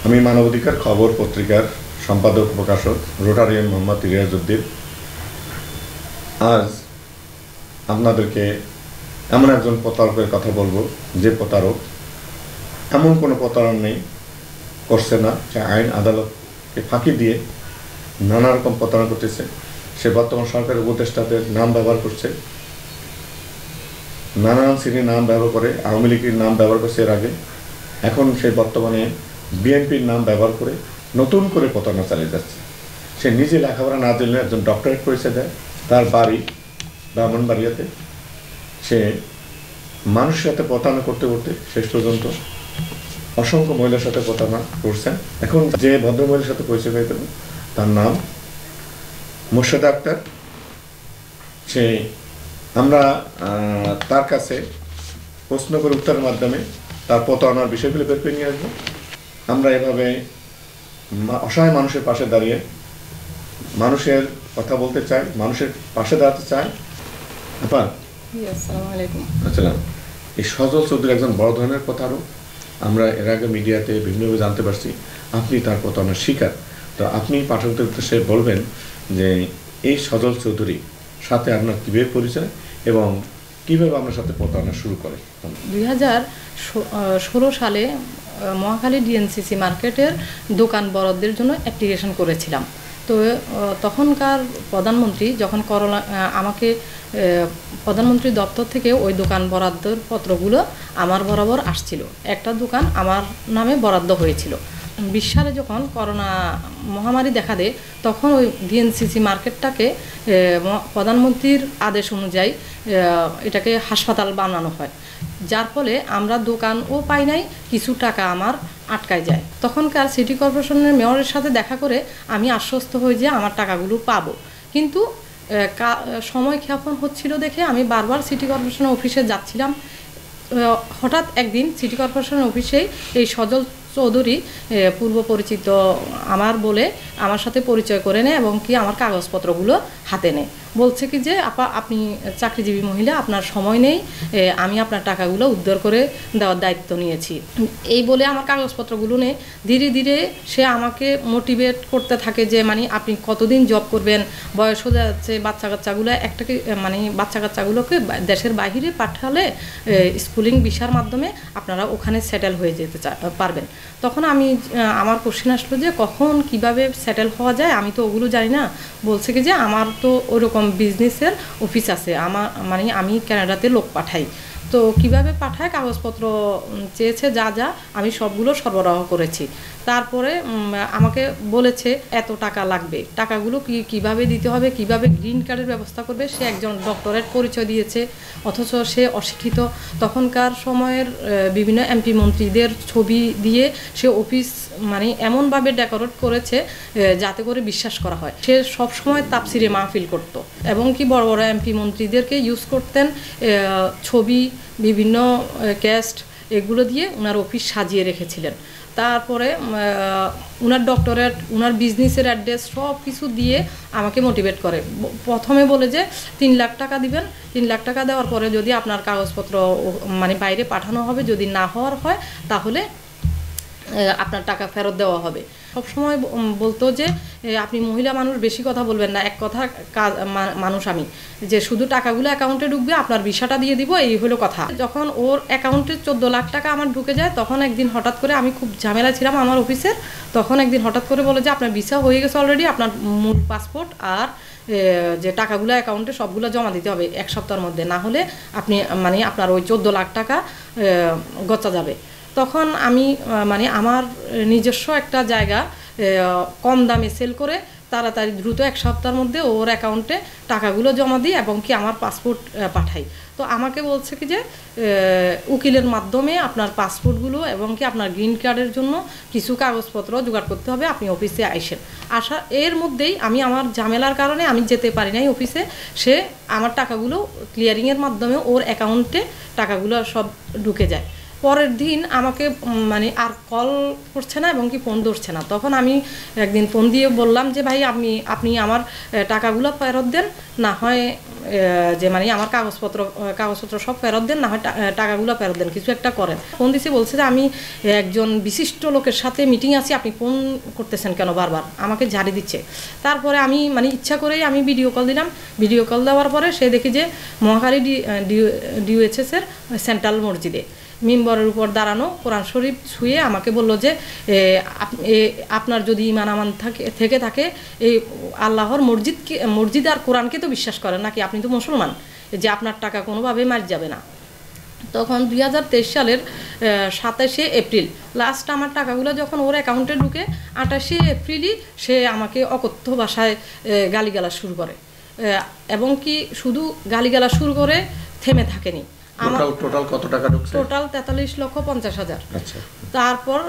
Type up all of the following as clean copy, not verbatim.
আমি মানবাধিকার খবর পত্রিকার সম্পাদক প্রকাশক রোটারিয়ান মোহাম্মদ রিয়াজউদ্দিন। আজ আপনাদেরকে এমন একজন প্রতারকের কথা বলবো যে প্রতারক এমন কোনো প্রতারণা নেই করছে না, সে আইন আদালতকে ফাঁকি দিয়ে নানা রকম প্রতারণা করতেছে। সে বর্তমান সরকারের উপদেষ্টাদের নাম ব্যবহার করছে, নানান শ্রেণীর নাম ব্যবহার করে, আওয়ামী লীগের নাম ব্যবহার করছে এর আগে, এখন সে বর্তমানে বিএনপির নাম ব্যবহার করে নতুন করে প্রতারণা চালিয়ে যাচ্ছে। সে নিজে লেখাপড়া না জানলে একজন ডক্টরেট পরিচয় দেয়, তার বাড়ি ব্রাহ্মণবাড়িয়াতে। সে মানুষের সাথে প্রতারণা করতে করতে শেষ পর্যন্ত অসংখ্য মহিলার সাথে প্রতারণা করছেন। এখন যে ভদ্রমহিলার সাথে পরিচয় পেতেন তার নাম মোর্শেদা আক্তার। সে আমরা তার কাছে প্রশ্ন করে উত্তরের মাধ্যমে তার প্রতারণার বিষয়গুলো বের করে নিয়ে আসবো। আমরা এভাবে অসহায় মানুষের পাশে দাঁড়িয়ে মানুষের কথা বলতে চাই, মানুষের পাশে দাঁড়াতে চাই। আসসালাম। এই সজল চৌধুরী একজন বড় ধরনের প্রতারক। আমরা এর আগে মিডিয়াতে বিভিন্নভাবে জানতে পারছি আপনি তার প্রতারণার শিকার। তো আপনি পাঠকদের উদ্দেশ্যে বলবেন যে এই সজল চৌধুরী সাথে আপনার কীভাবে পরিচয় এবং কীভাবে আপনার সাথে প্রতারণা শুরু করে? 2016 সালে মহাখালী ডিএনসিসি মার্কেটের দোকান বরাদ্দের জন্য অ্যাপ্লিকেশন করেছিলাম। তো তখনকার প্রধানমন্ত্রী যখন আমাকে প্রধানমন্ত্রী দপ্তর থেকে ওই দোকান বরাদ্দের পত্রগুলো আমার বরাবর আসছিল। একটা দোকান আমার নামে বরাদ্দ হয়েছিল। 20 সালে যখন করোনা মহামারী দেখা দেয় তখন ওই ডিএনসিসি মার্কেটটাকে প্রধানমন্ত্রীর আদেশ অনুযায়ী এটাকে হাসপাতাল বানানো হয়, যার ফলে আমরা দোকানও পাই নাই, কিছু টাকা আমার আটকায় যায়। তখনকার সিটি কর্পোরেশনের মেয়রের সাথে দেখা করে আমি আশ্বস্ত হই যে আমার টাকাগুলো পাবো, কিন্তু সময় ক্ষেপণ হচ্ছিল দেখে আমি বারবার সিটি কর্পোরেশনের অফিসে যাচ্ছিলাম। হঠাৎ একদিন সিটি কর্পোরেশনের অফিসেই এই সজল চৌধুরী পূর্ব পরিচিত আমার বলে আমার সাথে পরিচয় করে নেয় এবং কি আমার কাগজপত্রগুলো হাতে নেয়। বলছে কি যে আপনি চাকরিজীবী মহিলা, আপনার সময় নেই, আমি আপনার টাকাগুলো উদ্ধার করে দেওয়ার দায়িত্ব নিয়েছি। এই বলে আমার কাগজপত্রগুলো নেই। ধীরে ধীরে সে আমাকে মোটিভেট করতে থাকে যে আপনি কতদিন জব করবেন, বয়স হয়ে যাচ্ছে, বাচ্চা কাচ্চাগুলোকে দেশের বাইরে পাঠালে স্কুলিং ভিসার মাধ্যমে আপনারা ওখানে সেটেল হয়ে যেতে পারবেন। তখন আমার কোশ্চেন আসলো যে কখন কিভাবে সেটেল হওয়া যায়, আমি তো ওগুলো জানি না। বলছে কি যে আমার তো ওরকম বিজনেসের অফিস আছে, আমি কানাডাতে লোক পাঠাই, তো কিভাবে পাঠায়, কাগজপত্র চেয়েছে, যা যা আমি সবগুলো সরবরাহ করেছি। তারপরে আমাকে বলেছে এত টাকা লাগবে, টাকাগুলো কিভাবে দিতে হবে, কিভাবে গ্রিন কার্ডের ব্যবস্থা করবে। সে একজন ডক্টরেট পরিচয় দিয়েছে, অথচ সে অশিক্ষিত। তখনকার সময়ের বিভিন্ন এমপি মন্ত্রীদের ছবি দিয়ে সে অফিস এমনভাবে ডেকোরেট করেছে যাতে করে বিশ্বাস করা হয়। সে সবসময় তাফসিরে মাহফিল করত এবং কি বড় বড় এমপি মন্ত্রীদেরকে ইউজ করতেন, ছবি, বিভিন্ন ক্যাস্ট, এগুলো দিয়ে ওনার অফিস সাজিয়ে রেখেছিলেন। তারপরে ওনার ডক্টরেট, ওনার বিজনেসের অ্যাড্রেস সব কিছু দিয়ে আমাকে মোটিভেট করে। প্রথমে বলে যে 3 লাখ টাকা দিবেন, 3 লাখ টাকা দেওয়ার পরে যদি আপনার কাগজপত্র বাইরে পাঠানো হবে, যদি না হওয়ার হয় তাহলে আপনার টাকা ফেরত দেওয়া হবে। সবসময় বলতো যে আপনি মহিলা মানুষ, বেশি কথা বলবেন না, এক কথা মানুষ আমি, যে শুধু টাকাগুলো অ্যাকাউন্টে ঢুকবে, আপনার ভিসাটা দিয়ে দিব, এই হলো কথা। যখন ওর অ্যাকাউন্টে 14 লাখ টাকা আমার ঢুকে যায়, তখন একদিন হঠাৎ করে, আমি খুব ঝামেলা ছিলাম আমার অফিসের, তখন একদিন হঠাৎ করে বলে যে আপনার ভিসা হয়ে গেছে অলরেডি, আপনার মূল পাসপোর্ট আর যে টাকাগুলো অ্যাকাউন্টে সবগুলো জমা দিতে হবে 1 সপ্তাহের মধ্যে, না হলে আপনি আপনার ওই 14 লাখ টাকা গচ্চা যাবে। তখন আমি আমার নিজস্ব একটা জায়গা কম দামে সেল করে তাড়াতাড়ি দ্রুত 1 সপ্তাহের মধ্যে ওর অ্যাকাউন্টে টাকাগুলো জমা দিই এবং কি আমার পাসপোর্ট পাঠাই। তো আমাকে বলছে কি যে উকিলের মাধ্যমে আপনার পাসপোর্টগুলো এবং কি আপনার গ্রিন কার্ডের জন্য কিছু কাগজপত্র জোগাড় করতে হবে, আপনি অফিসে আইসেন। এর মধ্যেই আমি আমার ঝামেলার কারণে আমি যেতে পারি নাই অফিসে। সে আমার টাকাগুলো ক্লিয়ারিংয়ের মাধ্যমে ওর অ্যাকাউন্টে টাকাগুলো সব ঢুকে যায়। পরের দিন আমাকে মানে আর কল করছে না এবং কি ফোন ধরছে না। তখন আমি একদিন ফোন দিয়ে বললাম যে ভাই আপনি আমার টাকাগুলো ফেরত দেন, না হয় যে মানে আমার কাগজপত্র সব ফেরত দেন, না হয় টাকাগুলো ফেরত দেন, কিছু একটা করেন। ফোন দিছে, বলছে যে আমি একজন বিশিষ্ট লোকের সাথে মিটিং আছি, আপনি ফোন করতেছেন কেন বারবার, আমাকে ঝাড়ি দিচ্ছে। তারপরে আমি মানে ইচ্ছা করেই আমি ভিডিও কল দিলাম। ভিডিও কল দেওয়ার পরে সে দেখি যে মহাখালী ডিওএইচএসের সেন্ট্রাল মসজিদে মিম্বরের উপর দাঁড়ানো কোরআন শরীফ ছুঁয়ে আমাকে বলল যে আপনার যদি ঈমান আমান থেকে থাকে এই আল্লাহর মসজিদ আর কোরআনকে তো বিশ্বাস করেন নাকি, আপনি তো মুসলমান, যে আপনার টাকা কোনোভাবে মার যাবে না। তখন 2023 সালের 27শে এপ্রিল লাস্ট আমার টাকাগুলো যখন ওর অ্যাকাউন্টে ঢুকে, 28শে এপ্রিলই সে আমাকে অকথ্য ভাষায় গালিগালাজ শুরু করে, এবং কি শুধু গালিগালাজ শুরু করে থেমে থাকেনি। টোটাল কত টাকা ঢুকছে? টোটাল 43,50,000। আচ্ছা। তারপর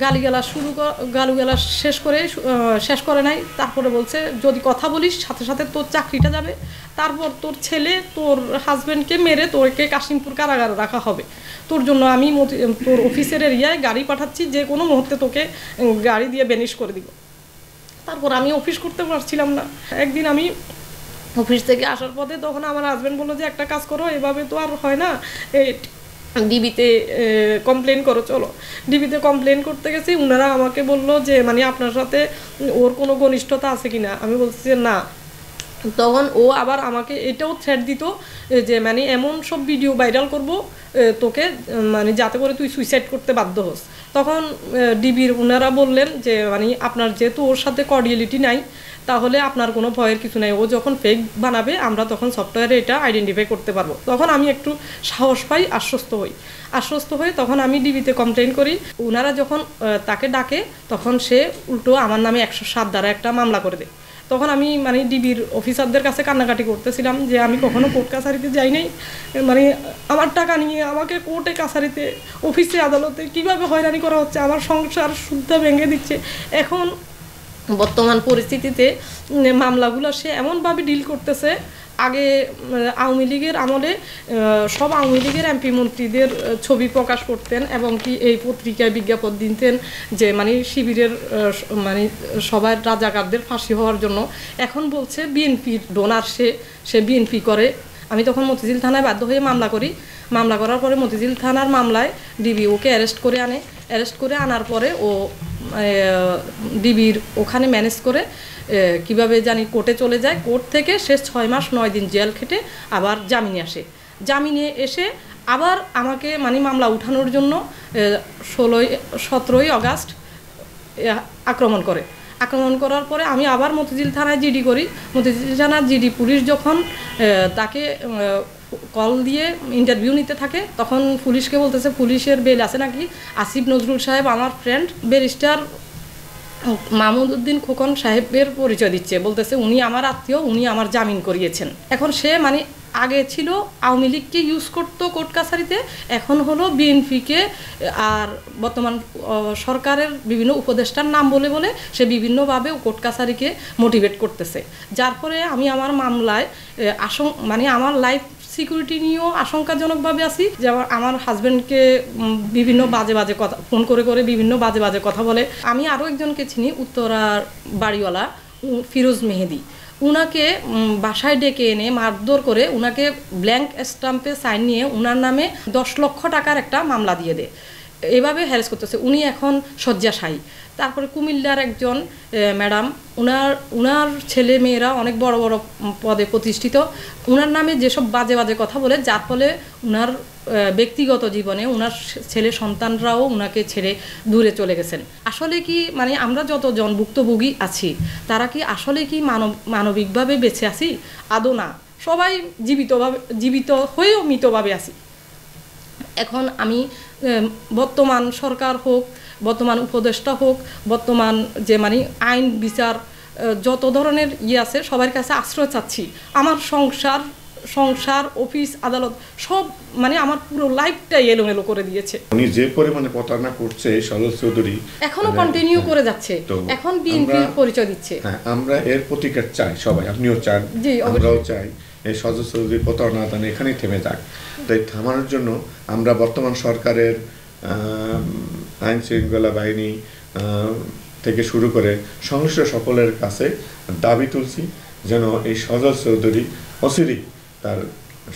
গালিগালাজ শেষ করে নাই। তারপরে বলছে যদি কথা বলিস সাথে সাথে তোর চাকরিটা যাবে, তারপর তোর ছেলে তোর হাজবেন্ডকে মেরে তোরকে কাশিমপুর কারাগারে রাখা হবে, তোর জন্য আমি তোর অফিসের এরিয়ায় গাড়ি পাঠাচ্ছি, যে কোনো মুহূর্তে তোকে গাড়ি দিয়ে বেনিশ করে দিব। তারপর আমি অফিস করতে পারছিলাম না। একদিন আমি অফিস থেকে আসার পথে তখন আমার হাজব্যান্ড বললো যে একটা কাজ করো, এভাবে তো আর হয় না, ডিবিতে কমপ্লেন করো, চলো। ডিবিতে কমপ্লেন করতে গেছি, ওনারা আমাকে বললো যে মানে আপনার সাথে ওর কোনো ঘনিষ্ঠতা আছে কিনা। আমি বলছি যে না। তখন ও আবার আমাকে এটাও থ্রেট দিত যে মানে এমন সব ভিডিও ভাইরাল করব তোকে, মানে যাতে করে তুই সুইসাইড করতে বাধ্য হোস। তখন ডিবির ওনারা বললেন যে মানে আপনার যেহেতু ওর সাথে কর্ডিয়ালিটি নাই, তাহলে আপনার কোনো ভয়ের কিছু নাই, ও যখন ফেক বানাবে আমরা তখন সফটওয়্যারে এটা আইডেন্টিফাই করতে পারবো। তখন আমি একটু সাহস পাই, আশ্বস্ত হই তখন আমি ডিবিতে কমপ্লেন করি। ওনারা যখন তাকে ডাকে তখন সে উল্টো আমার নামে 107 দ্বারা একটা মামলা করে দেয়। তখন আমি মানে ডিবির অফিসারদের কাছে কান্নাকাটি করতেছিলাম যে আমি কখনো কোর্ট কাছারিতে যাই নাই, মানে আমার টাকা নিয়ে আমাকে কোর্টে কাছারিতে অফিসে আদালতে কিভাবে হয়রানি করা হচ্ছে, আমার সংসার শুদ্ধ ভেঙে দিচ্ছে। এখন বর্তমান পরিস্থিতিতে মামলাগুলো সে এমনভাবে ডিল করতেছে, আগে আওয়ামী লীগের আমলে সব আওয়ামী লীগের এমপি মন্ত্রীদের ছবি প্রকাশ করতেন এবং কি এই পত্রিকায় বিজ্ঞাপন দিতেন যে মানে শিবিরের মানে সবার রাজাকারদের ফাঁসি হওয়ার জন্য। এখন বলছে বিএনপির ডোনার, সে বিএনপি করে। আমি তখন মতিঝিল থানায় বাধ্য হয়ে মামলা করি। মামলা করার পরে মতিঝিল থানার মামলায় ডিবি ওকে অ্যারেস্ট করে আনার পরে ও ডিবির ওখানে ম্যানেজ করে কিভাবে জানি কোর্টে চলে যায়। কোর্ট থেকে শেষ 6 মাস 9 দিন জেল খেটে আবার জামিনে আসে। জামিনে এসে আবার আমাকে মানে মামলা উঠানোর জন্য 17ই আগস্ট আক্রমণ করার পরে আমি আবার মতিঝিল থানায় জিডি করি। মতিঝিল থানার জিডি পুলিশ যখন তাকে কল দিয়ে ইন্টারভিউ নিতে থাকে, তখন পুলিশকে বলতেছে পুলিশের বেল আছে নাকি। আসিফ নজরুল সাহেব আমার ফ্রেন্ড ব্যারিস্টার মাহমুদ উদ্দিন খোকন সাহেবের পরিচয় দিচ্ছে, বলতেছে উনি আমার আত্মীয়, উনি আমার জামিন করিয়েছেন। এখন সে মানে আগে ছিল আওয়ামী লীগকে ইউজ করতো কোর্ট কাছারিতে, এখন হলো বিএনপিকে আর বর্তমান সরকারের বিভিন্ন উপদেষ্টার নাম বলে সে বিভিন্নভাবে কোর্ট কাছারিকে মোটিভেট করতেছে। যার ফলে আমি আমার মামলায় মানে আমার লাইফ সিকিউরিটি নিয়েও আশঙ্কাজনকভাবে আছি। যেমন আমার হাজব্যান্ডকে বিভিন্ন বাজে কথা ফোন করে বিভিন্ন বাজে কথা বলে। আমি আরও একজনকে চিনি, উত্তরার বাড়িওয়ালা ফিরোজ মেহেদি, উনাকে বাসায় ডেকে এনে মারধর করে উনাকে ব্ল্যাঙ্ক স্টাম্পে সাইন নিয়ে উনার নামে 10 লক্ষ টাকার একটা মামলা দিয়ে দেয়। এভাবে হ্যারাস করতেছে। উনি এখন শয্যাশায়ী। তারপরে কুমিল্লার একজন ম্যাডাম, উনার ছেলে মেয়েরা অনেক বড় বড় পদে প্রতিষ্ঠিত, উনার নামে যেসব বাজে কথা বলে, যার ফলে উনার ব্যক্তিগত জীবনে উনার ছেলে সন্তানরাও উনাকে ছেড়ে দূরে চলে গেছেন। আসলে কি মানে আমরা যতজন ভুক্তভোগী আছি তারা কি আসলে কি মানবিকভাবে বেঁচে আছি? আদৌ না, সবাই জীবিত হয়েও মৃতভাবে আছি। এখন আমি বর্তমান সরকার হোক, বর্তমান উপদেষ্টা হোক, বর্তমান যে মানে আইন বিচার যত ধরনের আছে সবার কাছে আশ্রয় চাচ্ছি। আমার সংসার অফিস আদালত সব মানে আমার পুরো লাইফটাই এলোমেলো করে দিয়েছে। উনি যে পরিমাণে প্রতারণা করছে সরল চৌধুরী এখনো কন্টিনিউ করে যাচ্ছে, এখন বিএনপির পরিচয় দিচ্ছে। হ্যাঁ, আমরা এর প্রতিকার চাই সবাই, আপনিও চান, আমরাও চাই। এই সজল চৌধুরীর প্রতারণা যেন এখানেই থেমে যাক। তাই থামানোর জন্য আমরা বর্তমান সরকারের আইন শৃঙ্খলা বাহিনী থেকে শুরু করে সংশ্লিষ্ট সকলের কাছে দাবি তুলছি যেন এই সজল চৌধুরী অচিরেই তার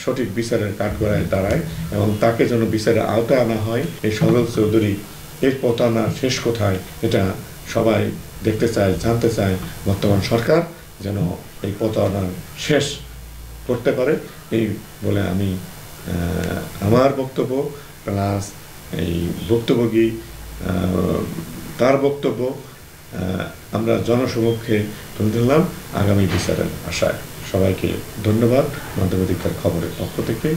সঠিক বিচারের কাঠগড়ায় দাঁড়ায় এবং তাকে যেন বিচারের আওতায় আনা হয়। এই সজল চৌধুরী এর প্রতারণা শেষ কোথায় এটা সবাই দেখতে চায়, জানতে চায়। বর্তমান সরকার যেন এই প্রতারণা শেষ করতে পারে এই বলে আমি আমার বক্তব্য প্লাস এই ভুক্তভোগী তার বক্তব্য আমরা জনসমক্ষে তুলে ধরলাম আগামী বিচারের আশায়। সবাইকে ধন্যবাদ মানবাধিকার খবরের পক্ষ থেকে।